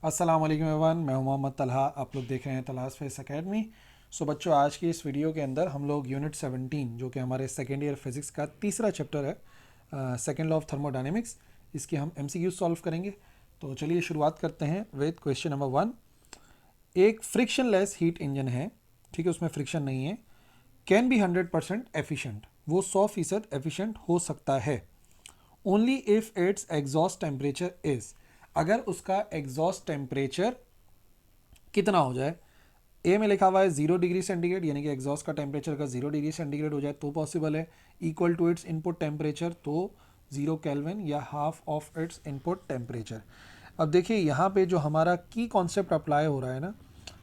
अस्सलाम वालेकुम एवरीवन, मैं हूं मोहम्मद तलहा। आप लोग देख रहे हैं तलहास फेस एकेडमी। सो बच्चों, आज की इस वीडियो के अंदर हम लोग यूनिट 17 जो कि हमारे सेकेंड ईयर फिज़िक्स का तीसरा चैप्टर है, सेकेंड लॉ ऑफ थर्मोडायनेमिक्स, इसकी हम एमसीक्यू सॉल्व करेंगे। तो चलिए शुरुआत करते हैं विद क्वेश्चन नंबर 1। एक फ्रिक्शनलेस हीट इंजन है, ठीक है, उसमें फ्रिक्शन नहीं है, कैन बी 100% एफिशिएंट, वो 100% एफिशिएंट हो सकता है। Only if it's exhaust temperature is, अगर उसका एग्जॉस्ट टेम्परेचर कितना हो जाए। ए में लिखा हुआ है 0 डिग्री सेंटीग्रेड, यानी कि एग्जॉस्ट का टेम्परेचर का 0 डिग्री सेंटीग्रेड हो जाए तो पॉसिबल है। Equal to its input temperature, तो 0 केल्विन या half of its input temperature. अब देखिए यहाँ पे जो हमारा की कॉन्सेप्ट अप्लाई हो रहा है ना,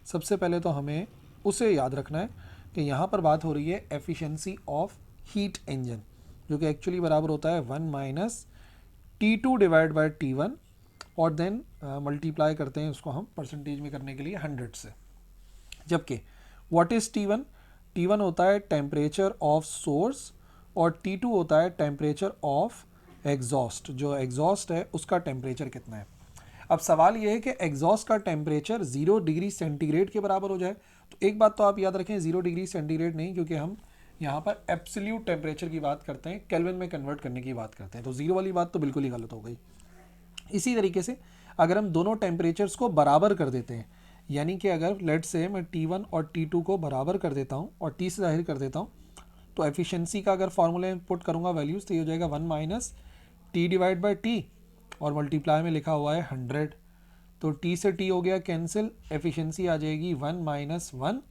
सबसे पहले तो हमें उसे याद रखना है कि यहाँ पर बात हो रही है एफिशिएंसी ऑफ हीट इंजन, जो कि एक्चुअली बराबर होता है 1 minus T2 divide by T1, और देन मल्टीप्लाई करते हैं उसको हम परसेंटेज में करने के लिए 100 से। जबकि व्हाट इज T1? T1 होता है टेम्परेचर ऑफ सोर्स और T2 होता है टेम्परेचर ऑफ एग्जॉस्ट। जो एग्जॉस्ट है उसका टेम्परेचर कितना है। अब सवाल यह है कि एग्जॉस्ट का टेम्परेचर 0 डिग्री सेंटीग्रेड के बराबर हो जाए। तो एक बात तो आप याद रखें, 0 डिग्री सेंटीग्रेड नहीं, क्योंकि हम यहाँ पर एब्सोल्यूट टेम्परेचर की बात करते हैं, केल्विन में कन्वर्ट करने की बात करते हैं, तो जीरो वाली बात तो बिल्कुल ही गलत हो गई। इसी तरीके से अगर हम दोनों टेम्परेचर्स को बराबर कर देते हैं, यानी कि अगर लेट से मैं T1 और T2 को बराबर कर देता हूँ और T से जाहिर कर देता हूँ, तो एफिशिएंसी का अगर फॉर्मूला पुट करूँगा वैल्यूज़, तो ये हो जाएगा 1 minus T divide by T, और मल्टीप्लाई में लिखा हुआ है 100। तो T से T हो गया कैंसिल, एफिशिएंसी आ जाएगी 1 माइनस 1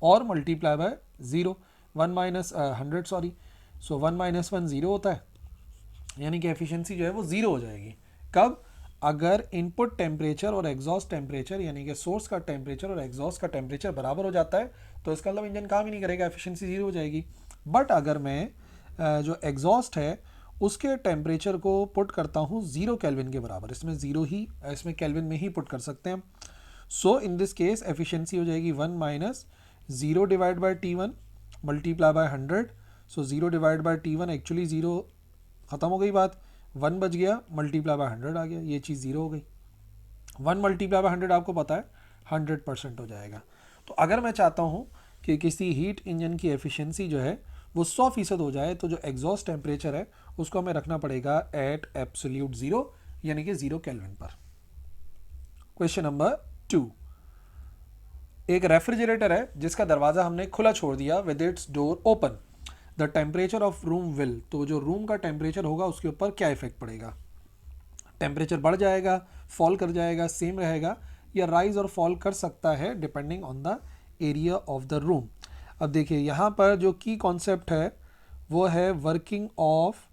और multiply by 0, 1 minus 100 sorry. So 1 minus 1 zero होता है, यानी कि एफिशिएंसी जो है वो ज़ीरो हो जाएगी। कब? अगर इनपुट टेम्परेचर और एग्जॉस्ट टेम्परेचर, यानी कि सोर्स का टेम्परेचर और एग्जॉस्ट का टेम्परेचर बराबर हो जाता है, तो इसका मतलब इंजन काम ही नहीं करेगा, एफिशिएंसी जीरो हो जाएगी। बट अगर मैं जो एग्जॉस्ट है उसके टेम्परेचर को पुट करता हूँ 0 केल्विन के बराबर, इसमें ज़ीरो ही, इसमें केल्विन में ही पुट कर सकते हैं। सो इन दिस केस एफिशिएंसी हो जाएगी 1 minus 0 divide by T1 multiply by 100। So 0 divide by T1 actually zero, ख़त्म हो गई बात, 1 बच गया, मल्टीप्लाई बाय 100 आ गया, ये चीज़ ज़ीरो हो गई। 1 मल्टीप्लाई बाय 100 आपको पता है 100% हो जाएगा। तो अगर मैं चाहता हूँ कि किसी हीट इंजन की एफिशिएंसी जो है वो 100% हो जाए, तो जो एग्जॉस्ट टेम्परेचर है उसको हमें रखना पड़ेगा एट एब्सोल्यूट ज़ीरो, यानी कि 0 केल्विन पर। Question number 2। एक रेफ्रिजरेटर है जिसका दरवाज़ा हमने खुला छोड़ दिया with its door open, the temperature of room will, तो जो रूम का टेम्परेचर होगा उसके ऊपर क्या इफेक्ट पड़ेगा। टेम्परेचर बढ़ जाएगा, फॉल कर जाएगा, सेम रहेगा, या राइज और फॉल कर सकता है depending on the area of the room. अब देखिए यहाँ पर जो की कॉन्सेप्ट है वो है वर्किंग ऑफ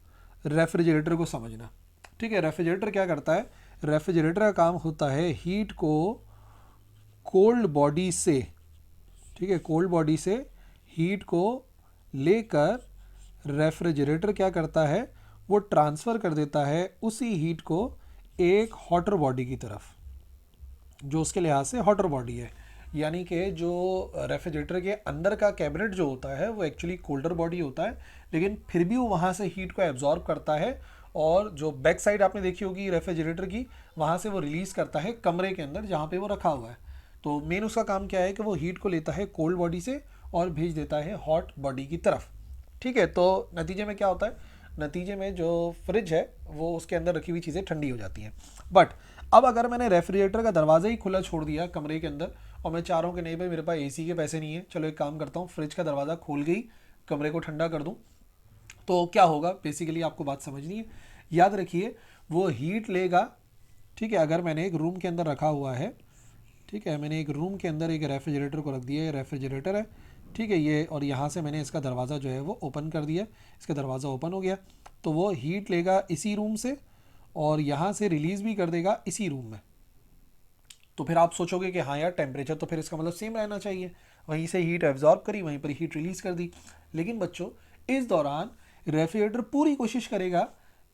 रेफ्रिजरेटर को समझना। ठीक है, रेफ्रिजरेटर क्या करता है, रेफ्रिजरेटर का काम होता है हीट को कोल्ड बॉडी से, ठीक है, कोल्ड बॉडी से हीट को लेकर रेफ्रिजरेटर क्या करता है, वो ट्रांसफ़र कर देता है उसी हीट को एक हॉटर बॉडी की तरफ, जो उसके लिहाज से हॉटर बॉडी है। यानी कि जो रेफ्रिजरेटर के अंदर का कैबिनेट जो होता है वो एक्चुअली कोल्डर बॉडी होता है, लेकिन फिर भी वो वहाँ से हीट को एब्जॉर्ब करता है, और जो बैक साइड आपने देखी होगी रेफ्रिजरेटर की, वहाँ से वो रिलीज़ करता है कमरे के अंदर जहाँ पे वो रखा हुआ है। तो मेन उसका काम क्या है कि वो हीट को लेता है कोल्ड बॉडी से और भेज देता है हॉट बॉडी की तरफ। ठीक है, तो नतीजे में क्या होता है, नतीजे में जो फ्रिज है वो उसके अंदर रखी हुई चीज़ें ठंडी हो जाती हैं। बट अब अगर मैंने रेफ्रिजरेटर का दरवाज़ा ही खुला छोड़ दिया कमरे के अंदर, और मैं चाह रहा हूँ कि नहीं भाई मेरे पास एसी के पैसे नहीं है, चलो एक काम करता हूँ, फ्रिज का दरवाज़ा खोल के ही कमरे को ठंडा कर दूँ, तो क्या होगा, बेसिकली आपको बात समझनी है। याद रखिए वो हीट लेगा, ठीक है, अगर मैंने एक रूम के अंदर रखा हुआ है, ठीक है, मैंने एक रूम के अंदर एक रेफ्रिजरेटर को रख दिया, ये रेफ्रिजरेटर है, ठीक है, ये, और यहाँ से मैंने इसका दरवाज़ा जो है वो ओपन कर दिया, इसका दरवाज़ा ओपन हो गया, तो वो हीट लेगा इसी रूम से और यहाँ से रिलीज़ भी कर देगा इसी रूम में। तो फिर आप सोचोगे कि हाँ यार टेम्परेचर तो फिर इसका मतलब सेम रहना चाहिए, वहीं से हीट एब्जॉर्ब करी, वहीं पर हीट रिलीज़ कर दी। लेकिन बच्चों इस दौरान रेफ्रिजरेटर पूरी कोशिश करेगा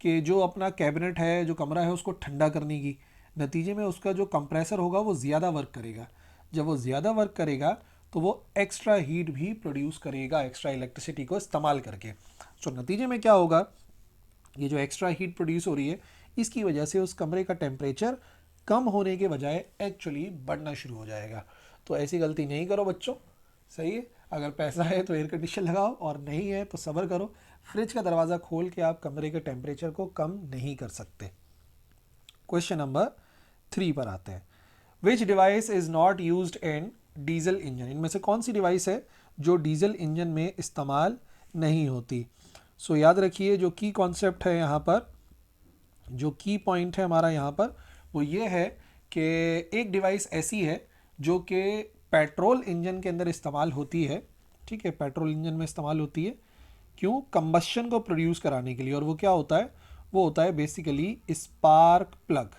कि जो अपना कैबिनेट है, जो कमरा है, उसको ठंडा करने की। नतीजे में उसका जो कंप्रेसर होगा वो ज़्यादा वर्क करेगा। जब वो ज़्यादा वर्क करेगा तो वो एक्स्ट्रा हीट भी प्रोड्यूस करेगा एक्स्ट्रा इलेक्ट्रिसिटी को इस्तेमाल करके। तो नतीजे में क्या होगा, ये जो एक्स्ट्रा हीट प्रोड्यूस हो रही है इसकी वजह से उस कमरे का टेम्परेचर कम होने के बजाय एक्चुअली बढ़ना शुरू हो जाएगा। तो ऐसी गलती नहीं करो बच्चों, सही है। अगर पैसा है तो एयर कंडीशन लगाओ, और नहीं है तो सब्र करो। फ्रिज का दरवाज़ा खोल के आप कमरे के टेम्परेचर को कम नहीं कर सकते। क्वेश्चन नंबर 3 पर आते हैं। विच device is not used in diesel engine? इनमें से कौन सी डिवाइस है जो डीजल इंजन में इस्तेमाल नहीं होती? सो याद रखिए, जो की कॉन्सेप्ट है यहाँ पर, जो की पॉइंट है हमारा यहाँ पर, वो ये है कि एक डिवाइस ऐसी है जो कि पेट्रोल इंजन के अंदर इस्तेमाल होती है। ठीक है, पेट्रोल इंजन में इस्तेमाल होती है। क्यों? कंबशन को प्रोड्यूस कराने के लिए। और वो क्या होता है? वो होता है basically spark plug.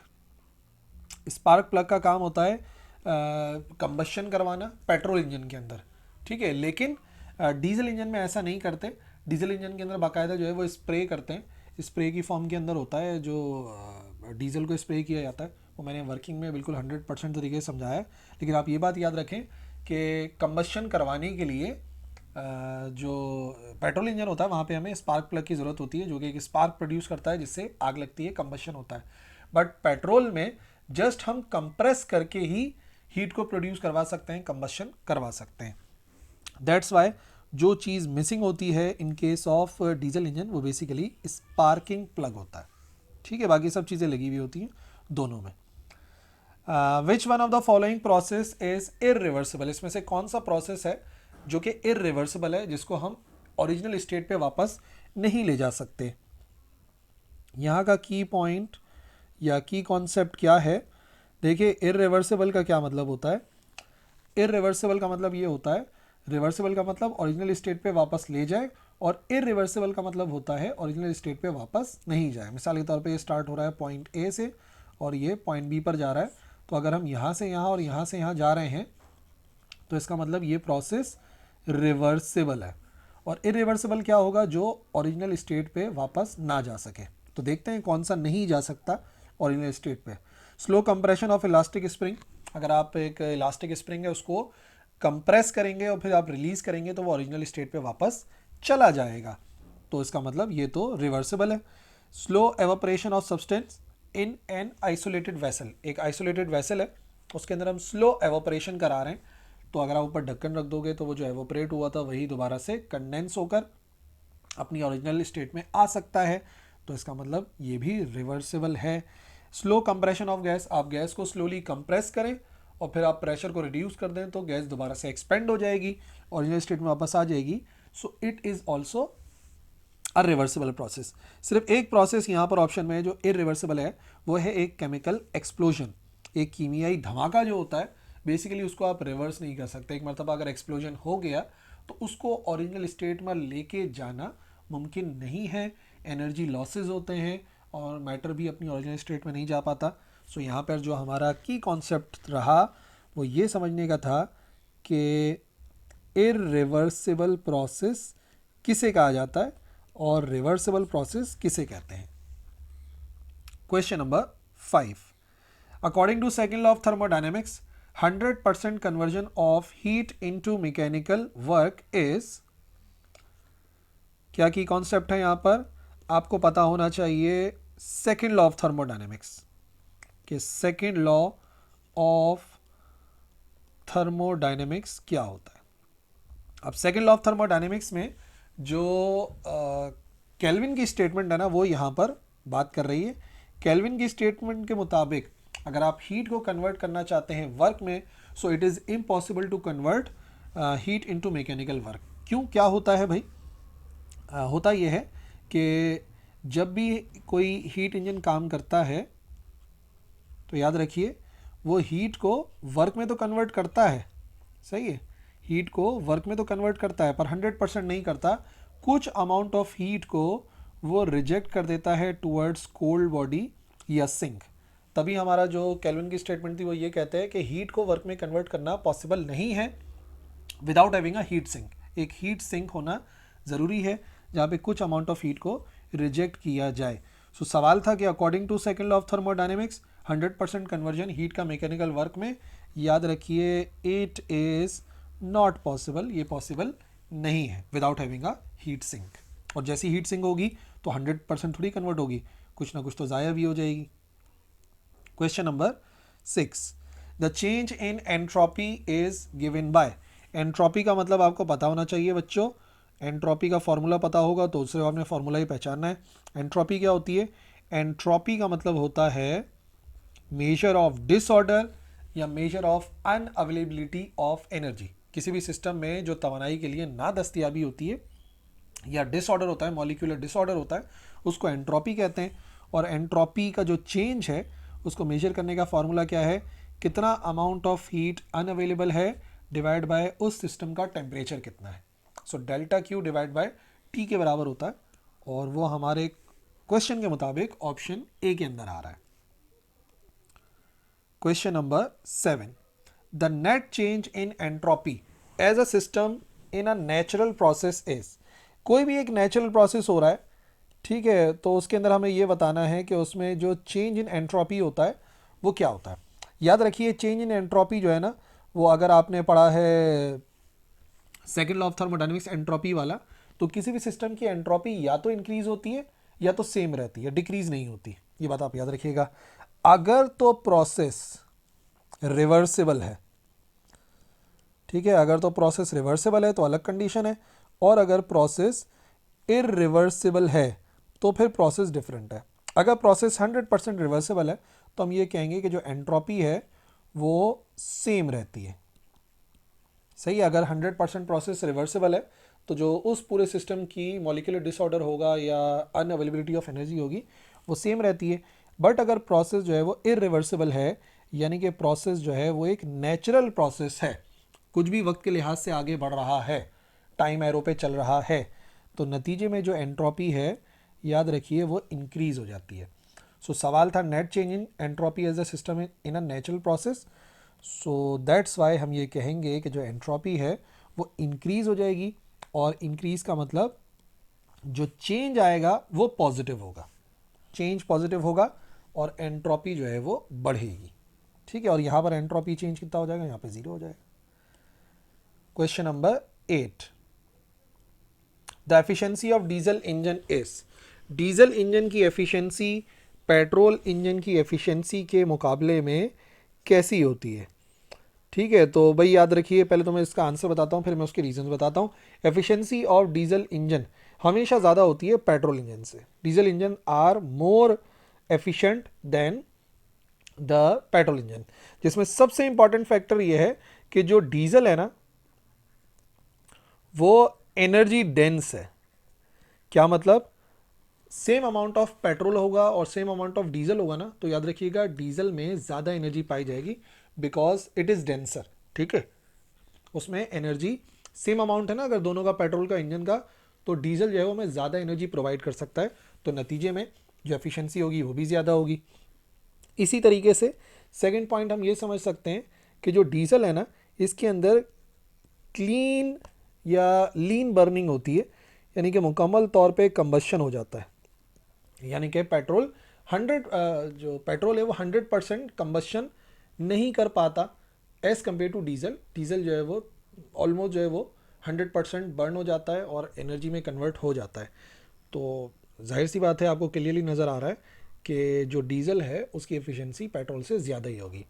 Spark plug का काम होता है कंबशन करवाना पेट्रोल इंजन के अंदर। ठीक है, लेकिन डीजल इंजन में ऐसा नहीं करते। डीजल इंजन के अंदर बाकायदा जो है वो स्प्रे करते हैं, स्प्रे की फॉर्म के अंदर होता है जो डीजल को स्प्रे किया जाता है। वो मैंने वर्किंग में बिल्कुल 100% तरीके से समझाया है। लेकिन आप ये बात याद रखें कि कंबशन करवाने के लिए जो पेट्रोल इंजन होता है वहाँ पे हमें स्पार्क प्लग की ज़रूरत होती है, जो कि एक स्पार्क प्रोड्यूस करता है जिससे आग लगती है, कंबशन होता है। बट पेट्रोल में जस्ट हम कंप्रेस करके ही हीट को प्रोड्यूस करवा सकते हैं, कंबशन करवा सकते हैं। दैट्स वाई जो चीज़ मिसिंग होती है in case of diesel engine वो बेसिकली स्पार्किंग प्लग होता है। ठीक है, बाकी सब चीज़ें लगी हुई होती हैं दोनों में। Which one of the following process is irreversible? इसमें से कौन सा प्रोसेस है जो कि इरिवर्सिबल है, जिसको हम ओरिजिनल स्टेट पे वापस नहीं ले जा सकते? यहाँ का की पॉइंट या की कॉन्सेप्ट क्या है? देखिए, इरिवर्सिबल का क्या मतलब होता है? इरिवर्सिबल का मतलब ये होता है, रिवर्सिबल का मतलब ओरिजिनल स्टेट पे वापस ले जाए, और इरिवर्सिबल का मतलब होता है ओरिजिनल स्टेट पे वापस नहीं जाए। मिसाल के तौर पे ये स्टार्ट हो रहा है पॉइंट ए से और ये पॉइंट बी पर जा रहा है। तो अगर हम यहाँ से यहाँ और यहाँ से यहाँ जा रहे हैं तो इसका मतलब ये प्रोसेस रिवर्सिबल है। और इरिवर्सिबल क्या होगा? जो ओरिजिनल स्टेट पे वापस ना जा सके। तो देखते हैं कौन सा नहीं जा सकता ओरिजिनल स्टेट पे। Slow compression of elastic spring. अगर आप एक इलास्टिक स्प्रिंग है उसको कंप्रेस करेंगे और फिर आप रिलीज करेंगे तो वो ओरिजिनल स्टेट पे वापस चला जाएगा, तो इसका मतलब ये तो रिवर्सिबल है। Slow evaporation of substance in an isolated vessel. एक आइसोलेटेड वेसल है, उसके अंदर हम स्लो एवापोरेशन करा रहे हैं, तो अगर आप ऊपर ढक्कन रख दोगे तो वो जो एवोपरेट हुआ था वही दोबारा से कंडेंस होकर अपनी ओरिजिनल स्टेट में आ सकता है, तो इसका मतलब ये भी रिवर्सिबल है। Slow compression of gas. आप गैस को स्लोली कंप्रेस करें और फिर आप प्रेशर को रिड्यूस कर दें तो गैस दोबारा से एक्सपेंड हो जाएगी, ओरिजिनल स्टेट में वापस आ जाएगी। सो it is also a reversible process. सिर्फ एक प्रोसेस यहाँ पर ऑप्शन में है जो इरिवर्सिबल है, वो है एक केमिकल एक्सप्लोजन। एक कीमियाई धमाका जो होता है बेसिकली उसको आप रिवर्स नहीं कर सकते। एक मरतबा अगर एक्सप्लोजन हो गया तो उसको ओरिजिनल स्टेट में लेके जाना मुमकिन नहीं है। एनर्जी लॉसेस होते हैं और मैटर भी अपनी ओरिजिनल स्टेट में नहीं जा पाता। सो यहाँ पर जो हमारा की कॉन्सेप्ट रहा वो ये समझने का था कि इरिवर्सिबल प्रोसेस किसे कहा जाता है और रिवर्सिबल प्रोसेस किसे कहते हैं। Question number 5। According to second law of thermodynamics 100% conversion of heat into mechanical work is, क्या की कॉन्सेप्ट है यहाँ पर? आपको पता होना चाहिए सेकेंड लॉ ऑफ थर्मोडायनेमिक्स कि सेकेंड लॉ ऑफ थर्मोडायनेमिक्स क्या होता है। अब सेकेंड लॉ ऑफ थर्मोडायनेमिक्स में जो केल्विन की स्टेटमेंट है ना वो यहाँ पर बात कर रही है। केल्विन की स्टेटमेंट के मुताबिक अगर आप हीट को कन्वर्ट करना चाहते हैं वर्क में, so it is impossible to convert heat into mechanical work. क्यों, क्या होता है भाई? होता यह है कि जब भी कोई हीट इंजन काम करता है तो याद रखिए वो हीट को वर्क में तो कन्वर्ट करता है, सही है, हीट को वर्क में तो कन्वर्ट करता है पर 100% नहीं करता। कुछ अमाउंट ऑफ हीट को वो रिजेक्ट कर देता है टुवर्ड्स कोल्ड बॉडी या सिंक। तभी हमारा जो केल्विन की स्टेटमेंट थी वो ये कहते हैं कि हीट को वर्क में कन्वर्ट करना पॉसिबल नहीं है without having a heat sink. एक हीट सिंक होना ज़रूरी है जहाँ पे कुछ अमाउंट ऑफ हीट को रिजेक्ट किया जाए। सो सवाल था कि according to second law of thermodynamics 100% conversion heat का मैकेनिकल वर्क में, याद रखिए इट इज़ नॉट पॉसिबल, ये पॉसिबल नहीं है without having a heat sink. और जैसी हीट सिंक होगी तो 100% थोड़ी कन्वर्ट होगी, कुछ ना कुछ तो ज़ाया भी हो जाएगी। Question number 6. The change in entropy is given by, entropy का मतलब आपको पता होना चाहिए बच्चों, एंट्रोपी का फॉर्मूला पता होगा तो उससे आपने फॉर्मूला ही पहचानना है। एंट्रोपी क्या होती है? एंट्रोपी का मतलब होता है मेजर ऑफ डिसऑर्डर या measure of unavailability of energy. किसी भी सिस्टम में जो तवानाई के लिए ना दस्तियाबी होती है या डिसऑर्डर होता है, मॉलिक्यूलर डिसऑर्डर होता है, उसको एंट्रोपी कहते हैं। और एंट्रोपी का जो चेंज है उसको मेजर करने का फॉर्मूला क्या है? कितना अमाउंट ऑफ हीट अनअवेलेबल है डिवाइड बाय उस सिस्टम का टेम्परेचर कितना है। So delta Q divide by T के बराबर होता है, और वो हमारे क्वेश्चन के मुताबिक ऑप्शन ए के अंदर आ रहा है। Question number 7. The net change in entropy as a system in a natural process is, कोई भी एक नेचुरल प्रोसेस हो रहा है, ठीक है, तो उसके अंदर हमें ये बताना है कि उसमें जो चेंज इन एंट्रोपी होता है वो क्या होता है। याद रखिए चेंज इन एंट्रोपी जो है ना, वो अगर आपने पढ़ा है second law of thermodynamics entropy वाला, तो किसी भी सिस्टम की एंट्रोपी या तो इंक्रीज होती है या तो सेम रहती है, डिक्रीज नहीं होती। ये बात आप याद रखिएगा। अगर तो प्रोसेस रिवर्सिबल है, ठीक है, अगर तो प्रोसेस रिवर्सिबल है तो अलग कंडीशन है, और अगर प्रोसेस इरिवर्सिबल है तो फिर प्रोसेस डिफरेंट है। अगर प्रोसेस 100% रिवर्सिबल है तो हम ये कहेंगे कि जो एंट्रोपी है वो सेम रहती है। सही है, अगर 100% प्रोसेस रिवर्सिबल है तो जो उस पूरे सिस्टम की मॉलिक्यूलर डिसऑर्डर होगा या अनअवेलेबिलिटी ऑफ एनर्जी होगी वो सेम रहती है। बट अगर प्रोसेस जो है वो इरिवर्सिबल है, यानी कि प्रोसेस जो है वो एक नेचुरल प्रोसेस है, कुछ भी वक्त के लिहाज से आगे बढ़ रहा है, टाइम एरो पे चल रहा है, तो नतीजे में जो एंट्रोपी है याद रखिए वो इंक्रीज हो जाती है। सो सवाल था net change in entropy as a system in a natural process. So that's why हम ये कहेंगे कि जो एंट्रोपी है वो इंक्रीज हो जाएगी, और इंक्रीज का मतलब जो चेंज आएगा वो पॉजिटिव होगा, चेंज पॉजिटिव होगा और एंट्रोपी जो है वो बढ़ेगी। ठीक है, और यहाँ पर एंट्रोपी चेंज कितना हो जाएगा? यहाँ पे 0 हो जाएगा। Question number 8. The efficiency of diesel engine is, diesel engine की एफिशिएंसी पेट्रोल इंजन की एफिशिएंसी के मुकाबले में कैसी होती है? ठीक है, तो भाई याद रखिए, पहले तो मैं इसका आंसर बताता हूँ फिर मैं उसके रीजन बताता हूँ। एफिशिएंसी ऑफ डीजल इंजन हमेशा ज़्यादा होती है पेट्रोल इंजन से। Diesel engine are more efficient than the petrol engine, जिसमें सबसे इंपॉर्टेंट फैक्टर ये है कि जो डीजल है ना वो एनर्जी डेंस है। क्या मतलब? सेम अमाउंट ऑफ पेट्रोल होगा और सेम अमाउंट ऑफ डीजल होगा ना, तो याद रखिएगा डीजल में ज़्यादा एनर्जी पाई जाएगी बिकॉज इट इज़ डेंसर। ठीक है, उसमें एनर्जी सेम अमाउंट है ना, अगर दोनों का पेट्रोल का इंजन का, तो डीजल जो है वो हमें ज़्यादा एनर्जी प्रोवाइड कर सकता है, तो नतीजे में जो एफिशिएंसी होगी वो भी ज़्यादा होगी। इसी तरीके से सेकंड पॉइंट हम ये समझ सकते हैं कि जो डीजल है ना इसके अंदर क्लीन या लीन बर्निंग होती है, यानी कि मुकम्मल तौर पे कंबशन हो जाता है, यानी कि पेट्रोल 100 जो पेट्रोल है वो 100% कंबशन नहीं कर पाता as compare to diesel. Diesel जो है वो ऑलमोस्ट जो है वो 100% बर्न हो जाता है और एनर्जी में कन्वर्ट हो जाता है। तो जाहिर सी बात है आपको क्लियरली नज़र आ रहा है कि जो डीजल है उसकी एफिशिएंसी पेट्रोल से ज़्यादा ही होगी।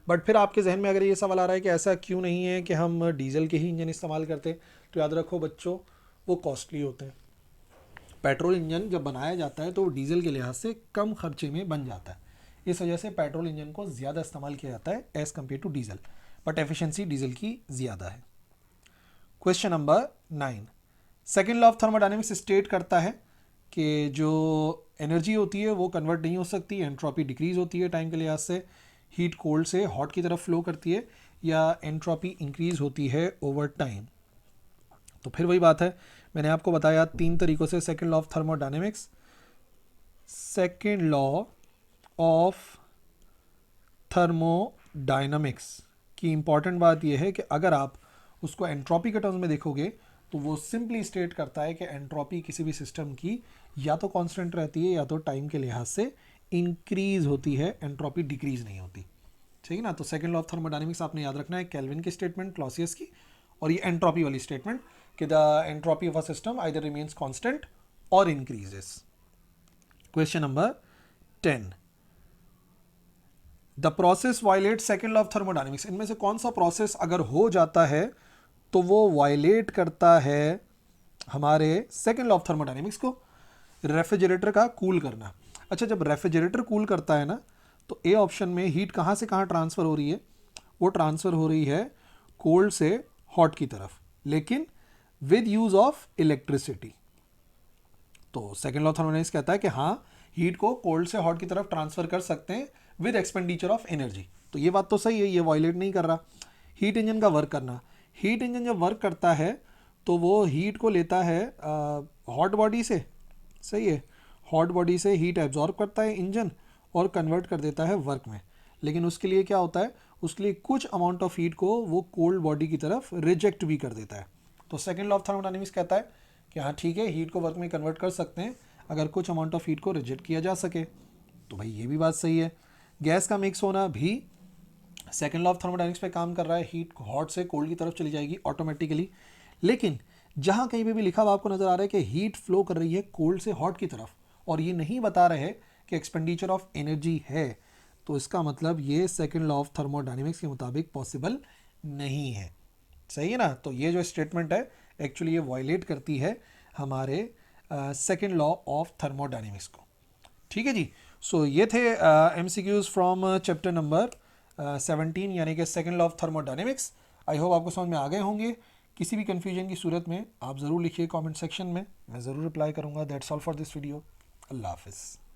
बट फिर आपके जहन में अगर ये सवाल आ रहा है कि ऐसा क्यों नहीं है कि हम डीजल के ही इंजन इस्तेमाल करते हैं, तो याद रखो बच्चों वो कॉस्टली होते हैं। पेट्रोल इंजन जब बनाया जाता है तो वो डीजल के लिहाज से कम खर्चे में बन जाता है, इस वजह से पेट्रोल इंजन को ज़्यादा इस्तेमाल किया जाता है as compare to diesel, but efficiency diesel की ज़्यादा है। Question number 9. Second law of thermodynamics state करता है कि जो एनर्जी होती है वो कन्वर्ट नहीं हो सकती, एंट्रोपी डिक्रीज होती है टाइम के लिहाज से, हीट कोल्ड से हॉट की तरफ फ्लो करती है, या एंट्रोपी इंक्रीज होती है ओवर टाइम। तो फिर वही बात है, मैंने आपको बताया 3 तरीक़ों से second law of thermodynamics. Second law of thermodynamics की इंपॉर्टेंट बात यह है कि अगर आप उसको एंट्रोपी के टर्म्स में देखोगे तो वो सिंपली स्टेट करता है कि एंट्रोपी किसी भी सिस्टम की या तो कांस्टेंट रहती है या तो टाइम के लिहाज से इंक्रीज होती है, एंट्रोपी डिक्रीज नहीं होती। ठीक है ना, तो सेकेंड लॉ ऑफ थर्मोडायनामिक्स आपने याद रखना है, केल्विन की स्टेटमेंट, क्लॉसियस की, और ये एंट्रोपी वाली स्टेटमेंट कि the entropy of a system either remains constant और increases. Question number 10. The process violate second law of thermodynamics, इनमें से कौन सा प्रोसेस अगर हो जाता है तो वो वायलेट करता है हमारे सेकेंड लॉ ऑफ थर्मोडायनेमिक्स को? रेफ्रिजरेटर का कूल करना। अच्छा, जब रेफ्रिजरेटर कूल करता है ना, तो ए ऑप्शन में हीट कहाँ से कहाँ ट्रांसफ़र हो रही है? वो ट्रांसफ़र हो रही है कोल्ड से हॉट की तरफ, लेकिन विद यूज़ ऑफ इलेक्ट्रिसिटी। तो सेकेंड लॉ ऑफ थर्मोडायनेमिक्स कहता है कि हाँ, हीट को कोल्ड से हॉट की तरफ ट्रांसफ़र कर सकते हैं विद एक्सपेंडिचर ऑफ एनर्जी। तो ये बात तो सही है, ये वायलेट नहीं कर रहा। हीट इंजन का वर्क करना, हीट इंजन जब वर्क करता है तो वो हीट को लेता है हॉट बॉडी से, सही है, हॉट बॉडी से हीट एब्जॉर्ब करता है इंजन और कन्वर्ट कर देता है वर्क में। लेकिन उसके लिए क्या होता है, उसके लिए कुछ अमाउंट ऑफ हीट को वो कोल्ड बॉडी की तरफ रिजेक्ट भी कर देता है। तो सेकेंड लॉ ऑफ थर्मोडायनेमिक्स कहता है कि हाँ ठीक है, हीट को वर्क में कन्वर्ट कर सकते हैं अगर कुछ अमाउंट ऑफ हीट को रिजेक्ट किया जा सके। तो भाई ये भी बात सही है। गैस का मिक्स होना भी सेकेंड लॉ ऑफ थर्मोडायनेमिक्स पे काम कर रहा है, हीट हॉट से कोल्ड की तरफ चली जाएगी ऑटोमेटिकली। लेकिन जहाँ कहीं पे भी लिखा हुआ आपको नज़र आ रहा है कि हीट फ्लो कर रही है कोल्ड से हॉट की तरफ और ये नहीं बता रहे कि एक्सपेंडिचर ऑफ एनर्जी है, तो इसका मतलब ये सेकेंड लॉ ऑफ थर्मोडायनेमिक्स के मुताबिक पॉसिबल नहीं है। सही है ना? तो ये जो स्टेटमेंट है एक्चुअली ये वायलेट करती है हमारे सेकेंड लॉ ऑफ थर्मोडायनेमिक्स को। ठीक है जी। सो ये थे MCQs फ्रॉम चैप्टर नंबर 17 यानी कि second law of thermodynamics. I hope आपको समझ में आ गए होंगे। किसी भी कन्फ्यूजन की सूरत में आप ज़रूर लिखिए कमेंट सेक्शन में, मैं ज़रूर रिप्लाई करूँगा। That's all for this video. अल्लाह हाफिज़।